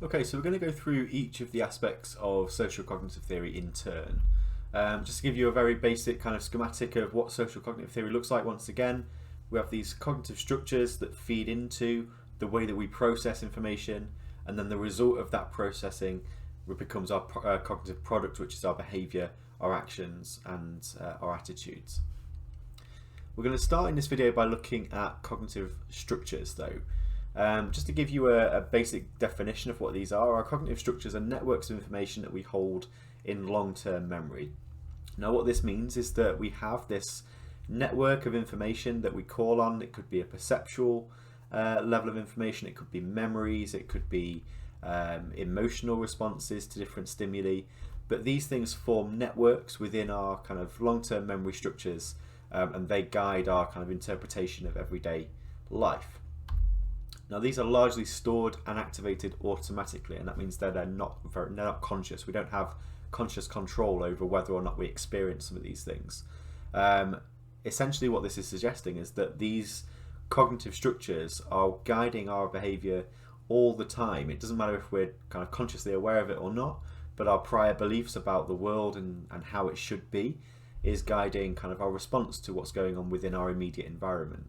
Okay, so we're going to go through each of the aspects of social cognitive theory in turn. Just to give you a very basic kind of schematic of what social cognitive theory looks like, once again, we have these cognitive structures that feed into the way that we process information, and then the result of that processing becomes our cognitive product, which is our behavior, our actions, and our attitudes. We're going to start in this video by looking at cognitive structures, though. Just to give you a basic definition of what these are, our cognitive structures are networks of information that we hold in long-term memory. Now, what this means is that we have this network of information that we call on. It could be a perceptual level of information, it could be memories, it could be emotional responses to different stimuli, but these things form networks within our kind of long-term memory structures, and they guide our kind of interpretation of everyday life. Now, these are largely stored and activated automatically, and that means that they're not conscious. We don't have conscious control over whether or not we experience some of these things. Essentially, what this is suggesting is that these cognitive structures are guiding our behavior all the time. It doesn't matter if we're kind of consciously aware of it or not, but our prior beliefs about the world and how it should be is guiding kind of our response to what's going on within our immediate environment.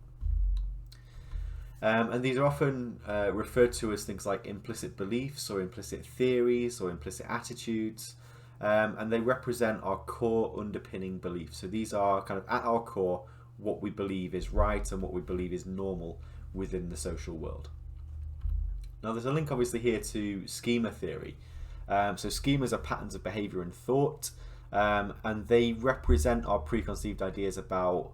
And these are often referred to as things like implicit beliefs or implicit theories or implicit attitudes, and they represent our core underpinning beliefs. So these are kind of at our core what we believe is right and what we believe is normal within the social world. Now, there's a link obviously here to schema theory. So schemas are patterns of behavior and thought, and they represent our preconceived ideas about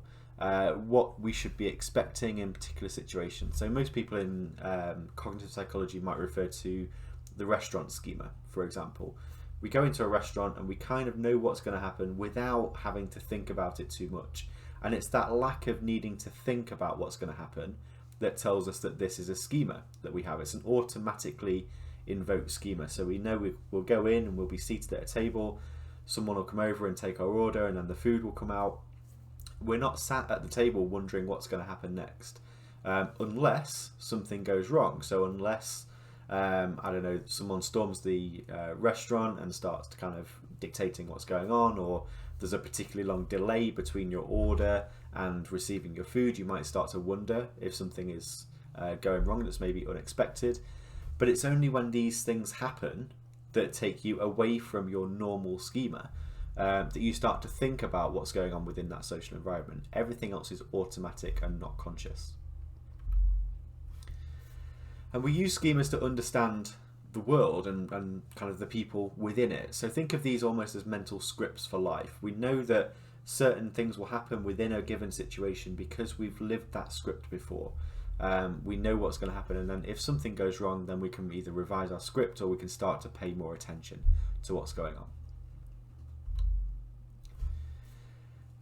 what we should be expecting in particular situations. So most people in cognitive psychology might refer to the restaurant schema, for example. We go into a restaurant and we kind of know what's going to happen without having to think about it too much. And it's that lack of needing to think about what's going to happen that tells us that this is a schema that we have. It's an automatically invoked schema. So we know we'll go in and we'll be seated at a table, someone will come over and take our order, and then the food will come out. We're not sat at the table wondering what's going to happen next, unless something goes wrong. So unless, I don't know, someone storms the restaurant and starts to kind of dictating what's going on, or there's a particularly long delay between your order and receiving your food, you might start to wonder if something is going wrong that's maybe unexpected. But it's only when these things happen that take you away from your normal schema that you start to think about what's going on within that social environment. Everything else is automatic and not conscious. And we use schemas to understand the world and kind of the people within it. So think of these almost as mental scripts for life. We know that certain things will happen within a given situation because we've lived that script before. We know what's going to happen, and then if something goes wrong, then we can either revise our script or we can start to pay more attention to what's going on.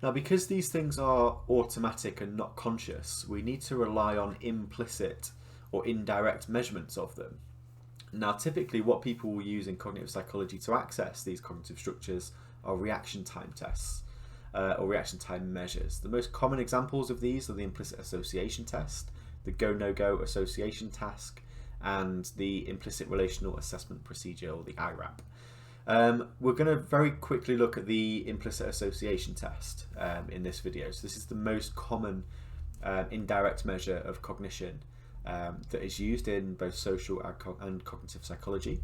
Now, because these things are automatic and not conscious, we need to rely on implicit or indirect measurements of them. Now, typically what people will use in cognitive psychology to access these cognitive structures are reaction time tests or reaction time measures. The most common examples of these are the implicit association test, the go-no-go association task, and the implicit relational assessment procedure, or the IRAP. We're going to very quickly look at the implicit association test in this video. So this is the most common indirect measure of cognition that is used in both social and cognitive psychology.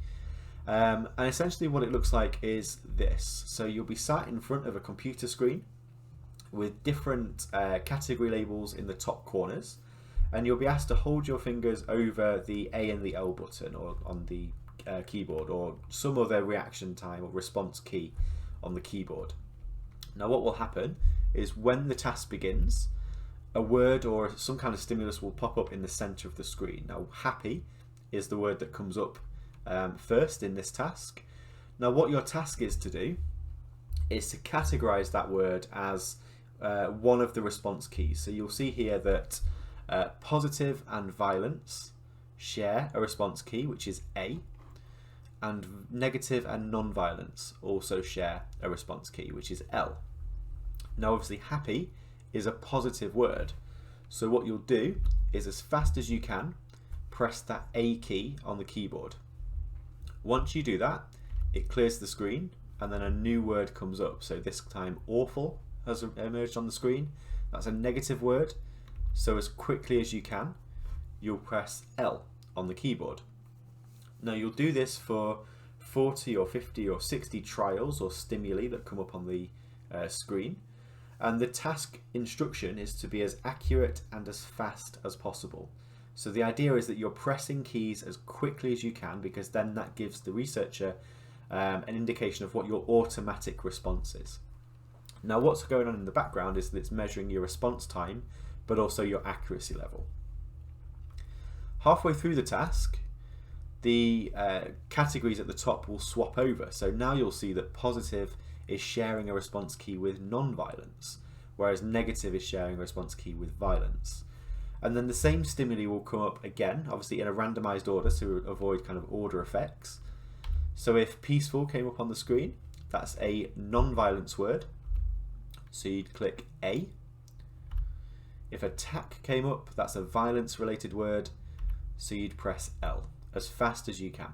And essentially what it looks like is this. So you'll be sat in front of a computer screen with different category labels in the top corners, and you'll be asked to hold your fingers over the A and the L button, or on the keyboard, or some other reaction time or response key on the keyboard. Now, what will happen is when the task begins, a word or some kind of stimulus will pop up in the center of the screen. Now, happy is the word that comes up first in this task. Now, what your task is to do is to categorize that word as one of the response keys. So you'll see here that positive and violence share a response key, which is A, and negative and non-violence also share a response key, which is L. Now, obviously, happy is a positive word, so what you'll do is, as fast as you can, press that A key on the keyboard. Once you do that, it clears the screen and then a new word comes up. So this time awful has emerged on the screen. That's a negative word. So as quickly as you can, you'll press L on the keyboard. Now you'll do this for 40 or 50 or 60 trials or stimuli that come up on the screen. And the task instruction is to be as accurate and as fast as possible. So the idea is that you're pressing keys as quickly as you can, because then that gives the researcher an indication of what your automatic response is. Now what's going on in the background is that it's measuring your response time, but also your accuracy level. Halfway through the task, the categories at the top will swap over. So now you'll see that positive is sharing a response key with non-violence, whereas negative is sharing a response key with violence. And then the same stimuli will come up again, obviously in a randomized order to avoid kind of order effects. So if peaceful came up on the screen, that's a non-violence word, so you'd click A. If attack came up, that's a violence related word, so you'd press L as fast as you can.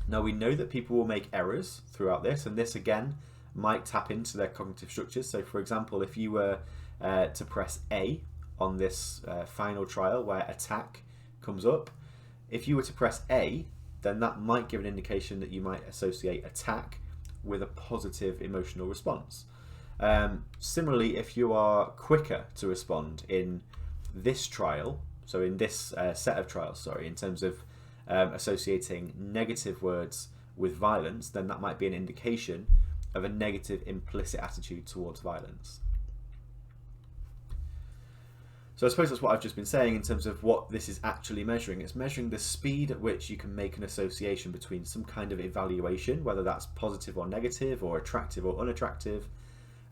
Now we know that people will make errors throughout this, and this again might tap into their cognitive structures. So for example, if you were to press A on this final trial where attack comes up, if you were to press A, then that might give an indication that you might associate attack with a positive emotional response. Similarly, if you are quicker to respond in this trial, so in this set of trials, sorry, in terms of associating negative words with violence, then that might be an indication of a negative implicit attitude towards violence. So I suppose that's what I've just been saying in terms of what this is actually measuring. It's measuring the speed at which you can make an association between some kind of evaluation, whether that's positive or negative, or attractive or unattractive,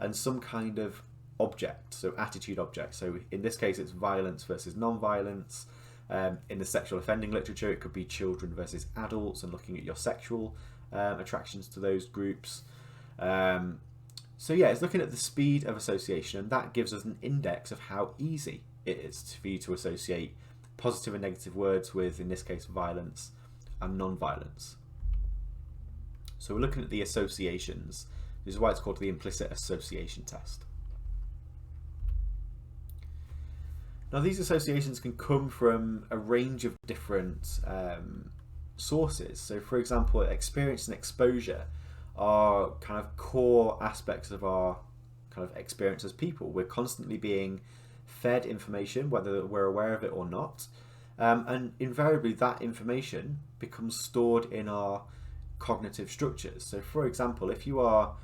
and some kind of object, so attitude object. So in this case it's violence versus non-violence. In the sexual offending literature it could be children versus adults and looking at your sexual attractions to those groups. So yeah, it's looking at the speed of association, and that gives us an index of how easy it is for you to associate positive and negative words with, in this case, violence and non-violence. So we're looking at the associations. This is why it's called the implicit association test. Now these associations can come from a range of different sources. So for example, experience and exposure are kind of core aspects of our kind of experience as people. We're constantly being fed information, whether we're aware of it or not, and invariably that information becomes stored in our cognitive structures. So for example, if you are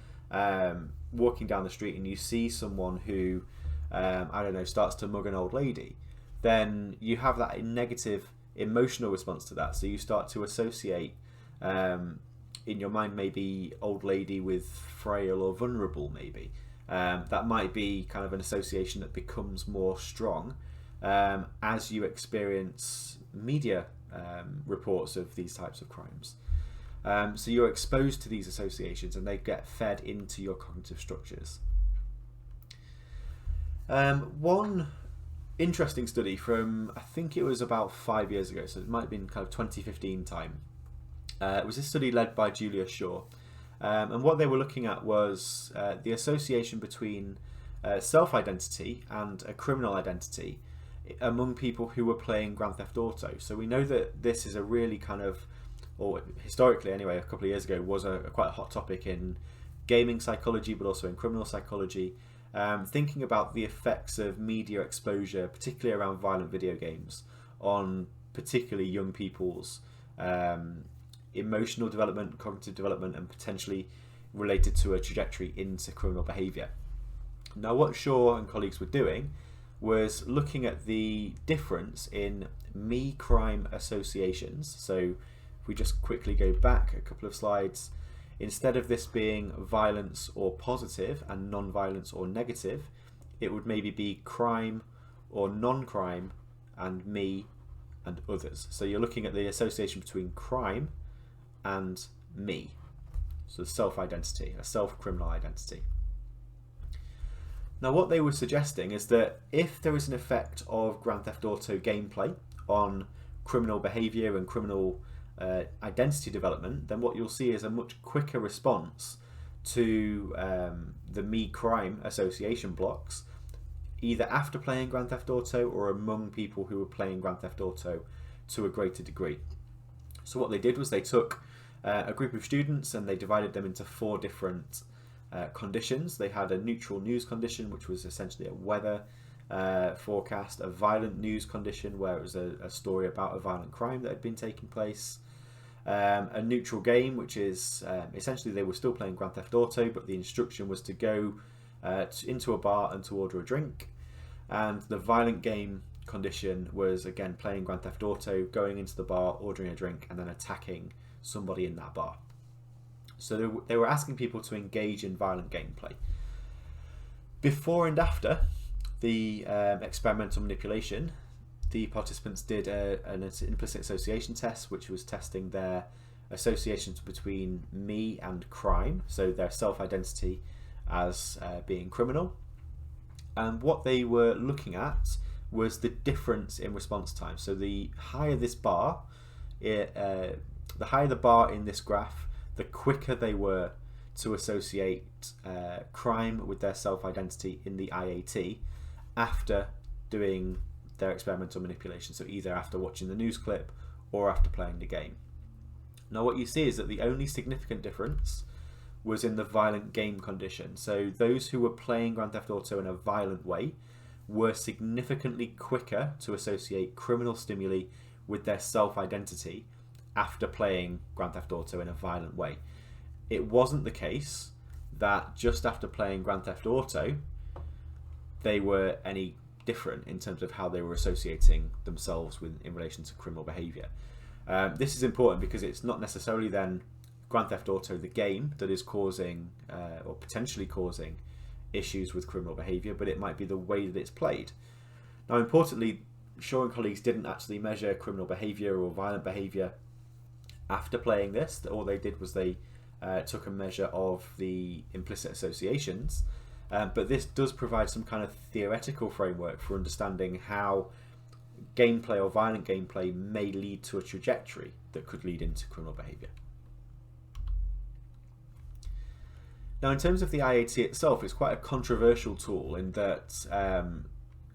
walking down the street and you see someone who I don't know, starts to mug an old lady, then you have that negative emotional response to that. So you start to associate in your mind maybe old lady with frail or vulnerable maybe. That might be kind of an association that becomes more strong as you experience media reports of these types of crimes. So you're exposed to these associations and they get fed into your cognitive structures. One interesting study from, I think it was about 5 years ago, so it might have been kind of 2015 time. It was a study led by Julia Shaw, and what they were looking at was the association between self-identity and a criminal identity among people who were playing Grand Theft Auto. So we know that this is a really kind of, or historically anyway, a couple of years ago, was quite a hot topic in gaming psychology, but also in criminal psychology. Thinking about the effects of media exposure, particularly around violent video games, on particularly young people's emotional development, cognitive development, and potentially related to a trajectory into criminal behaviour. Now what Shaw and colleagues were doing was looking at the difference in me-crime associations. So if we just quickly go back a couple of slides, instead of this being violence or positive and non-violence or negative, it would maybe be crime or non-crime and me and others. So you're looking at the association between crime and me. So self-identity, a self-criminal identity. Now what they were suggesting is that if there is an effect of Grand Theft Auto gameplay on criminal behaviour and criminal identity development, then what you'll see is a much quicker response to the me crime association blocks, either after playing Grand Theft Auto or among people who were playing Grand Theft Auto to a greater degree. So what they did was they took a group of students and they divided them into 4 different conditions. They had a neutral news condition, which was essentially a weather forecast, a violent news condition where it was a story about a violent crime that had been taking place, a neutral game, which is essentially they were still playing Grand Theft Auto, but the instruction was to go into a bar and to order a drink. And the violent game condition was again playing Grand Theft Auto, going into the bar, ordering a drink, and then attacking somebody in that bar. So they were asking people to engage in violent gameplay. Before and after the experimental manipulation, the participants did an implicit association test, which was testing their associations between me and crime, so their self-identity as being criminal. And what they were looking at was the difference in response time. So the higher this bar, the higher the bar in this graph, the quicker they were to associate crime with their self-identity in the IAT after doing their experimental manipulation. So either after watching the news clip or after playing the game. Now what you see is that the only significant difference was in the violent game condition. So those who were playing Grand Theft Auto in a violent way were significantly quicker to associate criminal stimuli with their self-identity after playing Grand Theft Auto in a violent way. It wasn't the case that just after playing Grand Theft Auto they were any different in terms of how they were associating themselves with in relation to criminal behaviour. This is important because it's not necessarily then Grand Theft Auto the game that is causing or potentially causing issues with criminal behaviour, but it might be the way that it's played. Now importantly, Shaw and colleagues didn't actually measure criminal behaviour or violent behaviour after playing this. All they did was they took a measure of the implicit associations, but this does provide some kind of theoretical framework for understanding how gameplay or violent gameplay may lead to a trajectory that could lead into criminal behaviour. Now in terms of the IAT itself, it's quite a controversial tool in that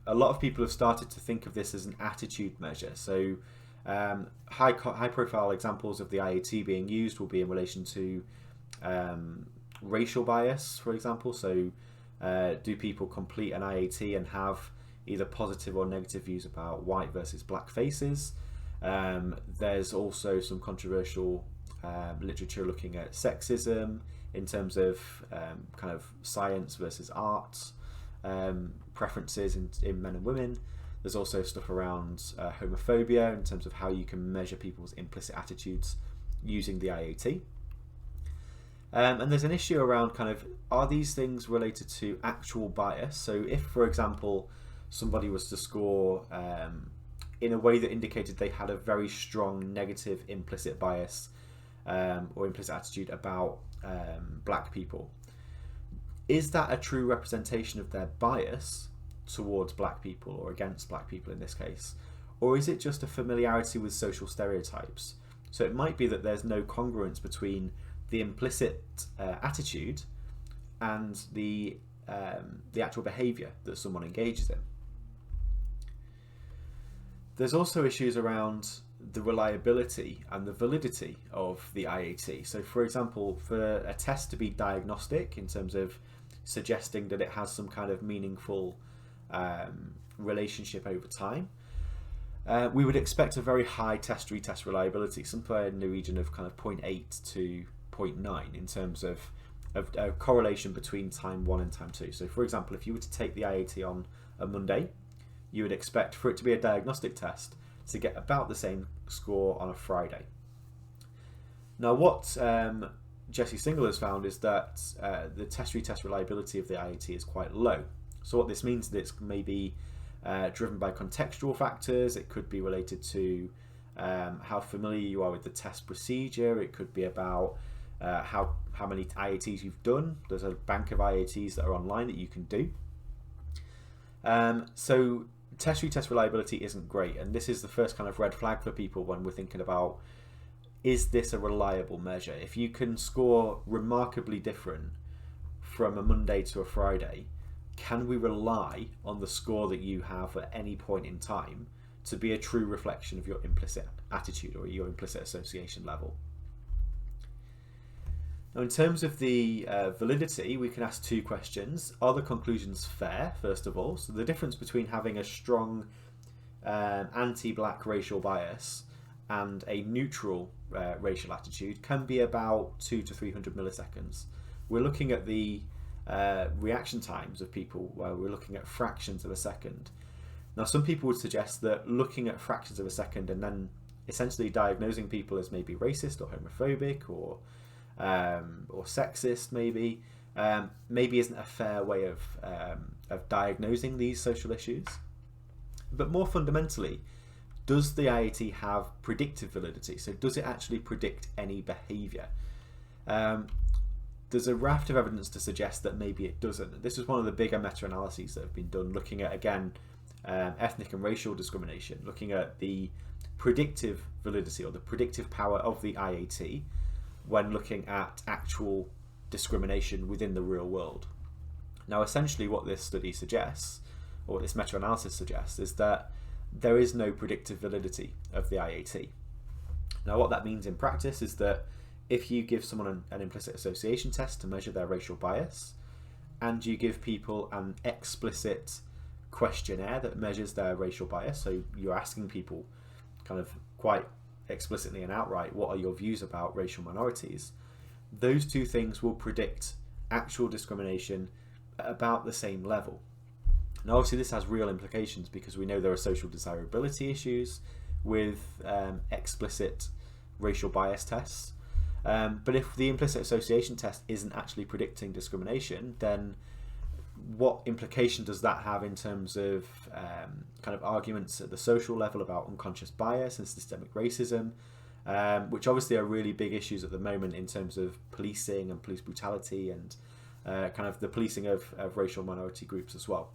a lot of people have started to think of this as an attitude measure. So high profile examples of the IAT being used will be in relation to racial bias, for example. So do people complete an IAT and have either positive or negative views about white versus black faces? There's also some controversial literature looking at sexism in terms of kind of science versus arts preferences in men and women. There's also stuff around homophobia in terms of how you can measure people's implicit attitudes using the IAT. And there's an issue around kind of, are these things related to actual bias? So if, for example, somebody was to score in a way that indicated they had a very strong negative implicit bias or implicit attitude about black people, is that a true representation of their bias towards black people or against black people in this case? Or is it just a familiarity with social stereotypes? So it might be that there's no congruence between the implicit attitude and the actual behaviour that someone engages in. There's also issues around the reliability and the validity of the IAT. So for example, for a test to be diagnostic in terms of suggesting that it has some kind of meaningful relationship over time, we would expect a very high test-retest reliability, somewhere in the region of kind of 0.8 to 0.9 in terms of a correlation between time 1 and time 2. So for example, if you were to take the IAT on a Monday, you would expect for it to be a diagnostic test to get about the same score on a Friday. Now what Jesse Single has found is that the test-retest reliability of the IAT is quite low. So what this means is that it's maybe driven by contextual factors. It could be related to how familiar you are with the test procedure. It could be about how many IATs you've done. There's a bank of IATs that are online that you can do. So test-retest reliability isn't great, and this is the first kind of red flag for people when we're thinking about is this a reliable measure? If you can score remarkably different from a Monday to a Friday, can we rely on the score that you have at any point in time to be a true reflection of your implicit attitude or your implicit association level? Now, in terms of the validity, we can ask two questions. Are the conclusions fair, first of all? So the difference between having a strong anti-black racial bias and a neutral racial attitude can be about 200 to 300 milliseconds. We're looking at the reaction times of people where we're looking at fractions of a second. Now, some people would suggest that looking at fractions of a second and then essentially diagnosing people as maybe racist or homophobic or sexist maybe isn't a fair way of diagnosing these social issues. But more fundamentally, does the IAT have predictive validity? So does it actually predict any behaviour? There's a raft of evidence to suggest that maybe it doesn't. This is one of the bigger meta-analyses that have been done looking at, again, ethnic and racial discrimination, looking at the predictive validity or the predictive power of the IAT when looking at actual discrimination within the real world. Now, essentially what this study suggests, or what this meta-analysis suggests, is that there is no predictive validity of the IAT. Now, what that means in practice is that if you give someone an implicit association test to measure their racial bias, and you give people an explicit questionnaire that measures their racial bias, so you're asking people kind of quite explicitly and outright, what are your views about racial minorities? Those two things will predict actual discrimination at about the same level. Now, obviously, this has real implications because we know there are social desirability issues with explicit racial bias tests. But if the implicit association test isn't actually predicting discrimination, then what implication does that have in terms of kind of arguments at the social level about unconscious bias and systemic racism, which obviously are really big issues at the moment in terms of policing and police brutality and kind of the policing of racial minority groups as well.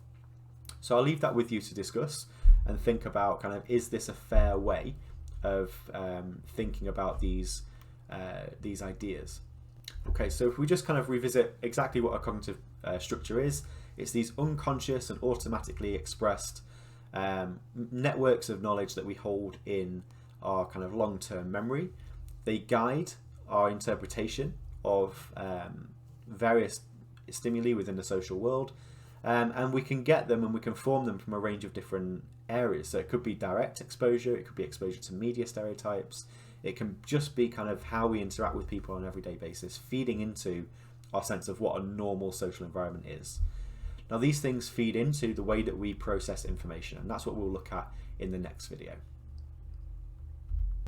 So I'll leave that with you to discuss and think about kind of, is this a fair way of thinking about these ideas? Okay, so if we just kind of revisit exactly what a cognitive structure is, it's these unconscious and automatically expressed networks of knowledge that we hold in our kind of long-term memory. They guide our interpretation of various stimuli within the social world, and we can get them and we can form them from a range of different areas. So it could be direct exposure, it could be exposure to media stereotypes, it can just be kind of how we interact with people on an everyday basis, feeding into our sense of what a normal social environment is. Now, these things feed into the way that we process information, and that's what we'll look at in the next video.